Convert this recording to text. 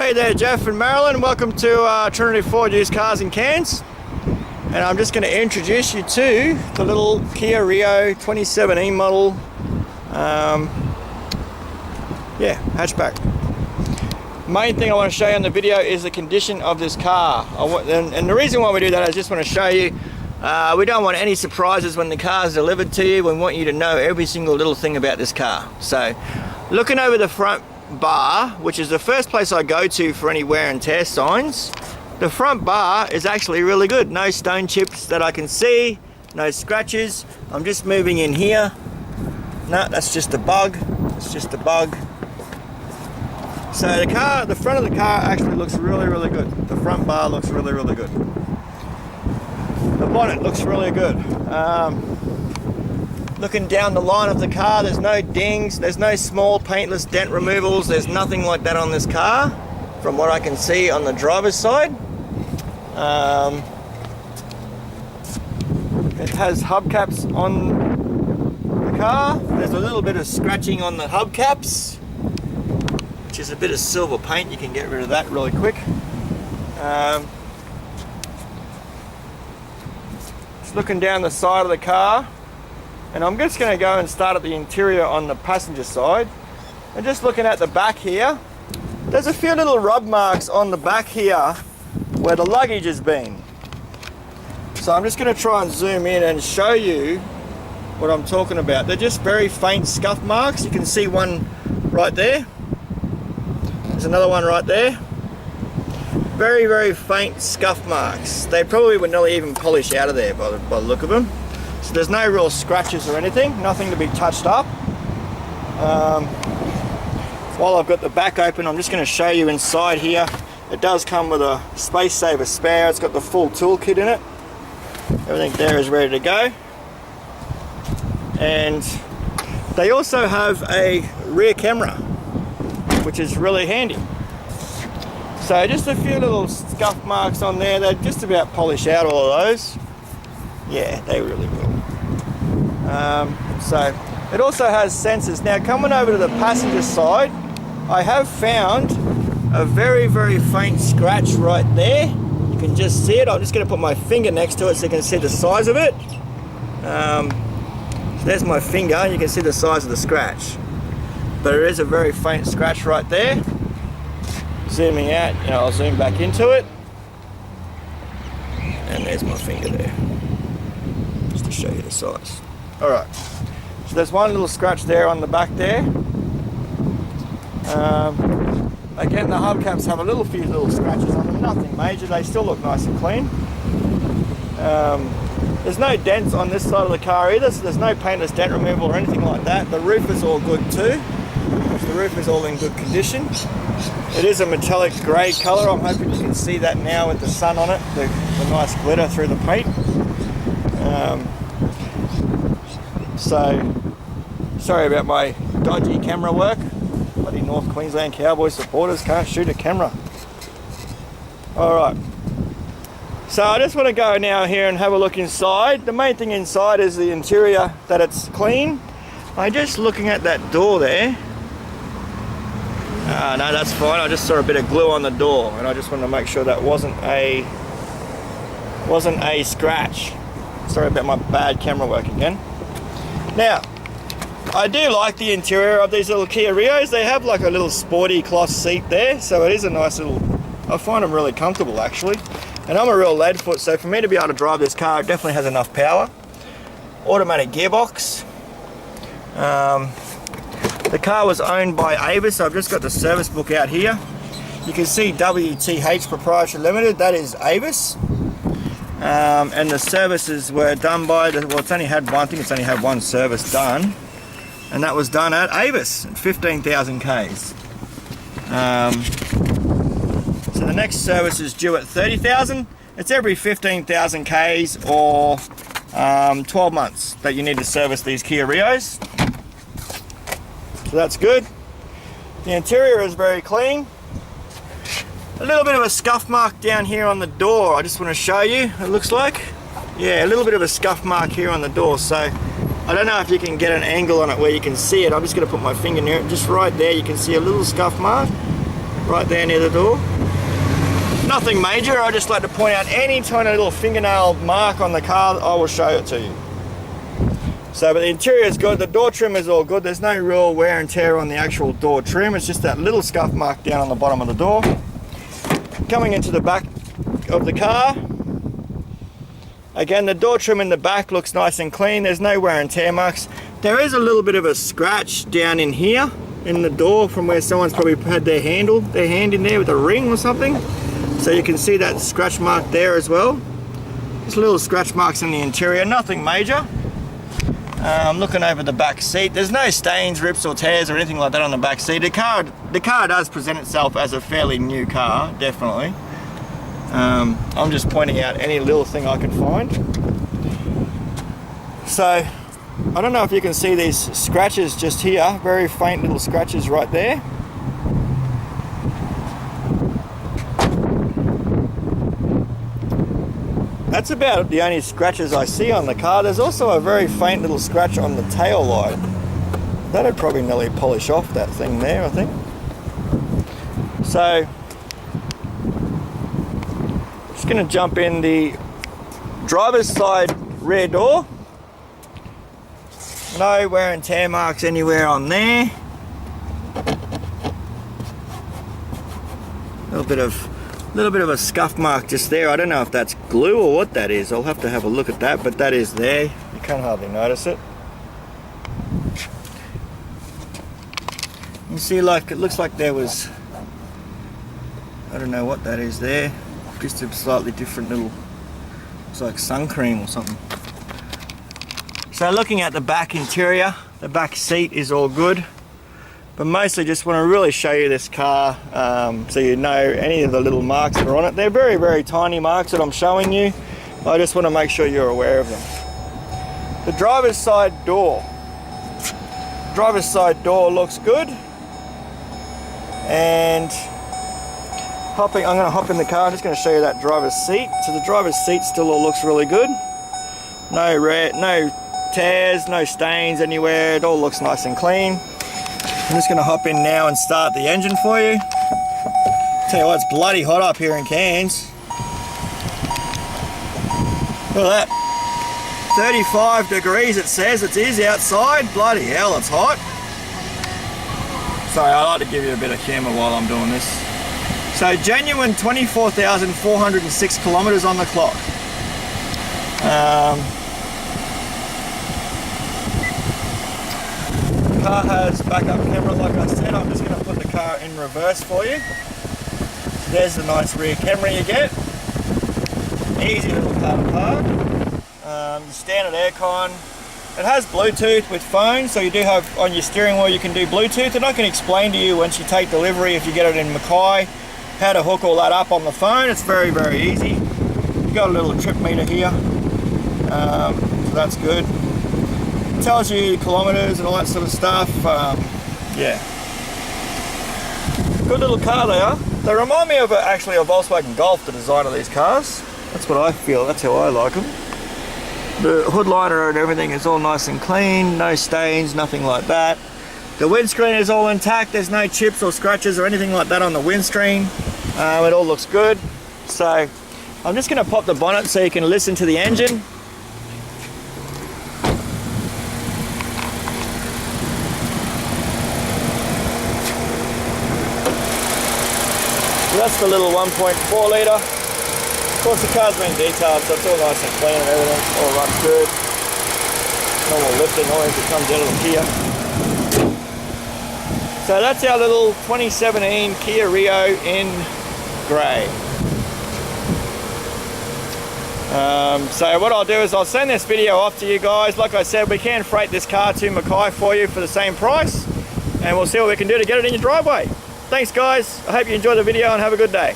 Hey there, Jeff and Marilyn. Welcome to Trinity Ford Used Cars and Cans. And I'm just going to introduce you to the little Kia Rio 2017 model, hatchback. Main thing I want to show you on the video is the condition of this car. And the reason why we do that, I just want to show you, we don't want any surprises when the car is delivered to you. We want you to know every single little thing about this car. So, looking over the front bar, which is the first place I go to for any wear and tear signs, the front bar is actually really good. No stone chips that I can see, no scratches. I'm just moving in here. No, that's just a bug. It's just a bug. So the front of the car actually looks really, really good. The front bar looks really, really good. The bonnet looks really good. Looking down the line of the car, there's no dings, there's no small paintless dent removals, there's nothing like that on this car, from what I can see on the driver's side. It has hubcaps on the car. There's a little bit of scratching on the hubcaps, which is a bit of silver paint. You can get rid of that really quick. Just looking down the side of the car, and I'm just going to go and start at the interior on the passenger side. And just looking at the back here, there's a few little rub marks on the back here where the luggage has been. So I'm just going to try and zoom in and show you what I'm talking about. They're just very faint scuff marks. You can see one right there. There's another one right there. Very, very faint scuff marks. They probably would not even polish out of there by the look of them. So there's no real scratches or anything, nothing to be touched up. While I've got the back open, I'm just going to show you inside here. It does come with a space saver spare. It's got the full toolkit in it. Everything there is ready to go. And they also have a rear camera, which is really handy. So just a few little scuff marks on there. They just about polish out all of those. Yeah, they really will. So it also has sensors. Now coming over to the passenger side, I have found a very, very faint scratch right there. You can just see it. I'm just going to put my finger next to it so you can see the size of it. So there's my finger, and you can see the size of the scratch. But it is a very faint scratch right there. Zooming out, I'll zoom back into it. And there's my finger there. Just to show you the size. Alright. So there's one little scratch there on the back there. Again, the hubcaps have a few little scratches on them, nothing major. They still look nice and clean. There's no dents on this side of the car either, so there's no paintless dent removal or anything like that. The roof is all good too. The roof is all in good condition. It is a metallic grey colour. I'm hoping you can see that now with the sun on it, the nice glitter through the paint. So, sorry about my dodgy camera work. Bloody North Queensland Cowboy supporters can't shoot a camera. Alright. So I just want to go now here and have a look inside. The main thing inside is the interior, that it's clean. I'm just looking at that door there. No, that's fine. I just saw a bit of glue on the door, and I just wanted to make sure that wasn't a scratch. Sorry about my bad camera work again. Now, I do like the interior of these little Kia Rios. They have like a little sporty cloth seat there, so it is a nice little, I find them really comfortable actually. And I'm a real leadfoot, so for me to be able to drive this car, it definitely has enough power. Automatic gearbox. The car was owned by Avis, so I've just got the service book out here. You can see WTH Proprietary Limited, that is Avis. And the services were done by, it's only had one, I think it's only had one service done. And that was done at Avis, at 15,000 Ks. So the next service is due at 30,000. It's every 15,000 Ks or 12 months that you need to service these Kia Rios. So that's good. The interior is very clean. A little bit of a scuff mark down here on the door. I just want to show you, it looks like. Yeah, a little bit of a scuff mark here on the door. So I don't know if you can get an angle on it where you can see it. I'm just going to put my finger near it. Just right there, you can see a little scuff mark. right there near the door. Nothing major, I just like to point out any tiny little fingernail mark on the car, I will show it to you. So, but the interior is good, the door trim is all good, there's no real wear and tear on the actual door trim, it's just that little scuff mark down on the bottom of the door. Coming into the back of the car, again the door trim in the back looks nice and clean, there's no wear and tear marks. There is a little bit of a scratch down in here, in the door, from where someone's probably had their hand in there with a ring or something. So you can see that scratch mark there as well. Just little scratch marks in the interior, nothing major. I'm looking over the back seat. There's no stains, rips or tears or anything like that on the back seat. The car does present itself as a fairly new car, definitely. I'm just pointing out any little thing I can find. So, I don't know if you can see these scratches just here, very faint little scratches right there. That's about the only scratches I see on the car. There's also a very faint little scratch on the tail light. That'd probably nearly polish off that thing there, I think. So, just gonna jump in the driver's side rear door. No wear and tear marks anywhere on there. Little bit of a scuff mark just there. I don't know if that's glue or what that is. I'll have to have a look at that, but that is there. You can't hardly notice it. You see, like, it looks like there was, I don't know what that is there. Just a slightly different little, it's like sun cream or something. So looking at the back interior, the back seat is all good. But mostly just want to really show you this car so you know any of the little marks that are on it. They're very, very tiny marks that I'm showing you. I just want to make sure you're aware of them. The driver's side door. Driver's side door looks good. And I'm going to hop in the car. I'm just going to show you that driver's seat. So the driver's seat still all looks really good. No tears, no stains anywhere. It all looks nice and clean. I'm just going to hop in now and start the engine for you. Tell you what, it's bloody hot up here in Cairns. Look at that. 35 degrees it says. It is outside. Bloody hell, it's hot. Sorry, I like to give you a bit of humour while I'm doing this. So genuine 24,406 kilometres on the clock. The car has backup camera, like I said. I'm just going to put the car in reverse for you. There's the nice rear camera you get. Easy little car to park. Standard aircon. It has Bluetooth with phone, so you do have on your steering wheel you can do Bluetooth, and I can explain to you once you take delivery, if you get it in Mackay, how to hook all that up on the phone. It's very, very easy. You've got a little trip meter here, so that's good. Tells you kilometers and all that sort of stuff. Yeah, good little car they are. They remind me of actually a Volkswagen Golf, the design of these cars. That's what I feel, that's how I like them. The hood liner and everything is all nice and clean, no stains, nothing like that. The windscreen is all intact, there's no chips or scratches or anything like that on the windscreen. It all looks good. So I'm just going to pop the bonnet so you can listen to the engine. So that's the little 1.4 litre. Of course the car's been detailed, so it's all nice and clean and everything, all runs good. Normal lifting noise that comes out of the Kia. So that's our little 2017 Kia Rio in grey. So what I'll do is I'll send this video off to you guys. Like I said, we can freight this car to Mackay for you for the same price, and we'll see what we can do to get it in your driveway. Thanks guys, I hope you enjoyed the video and have a good day.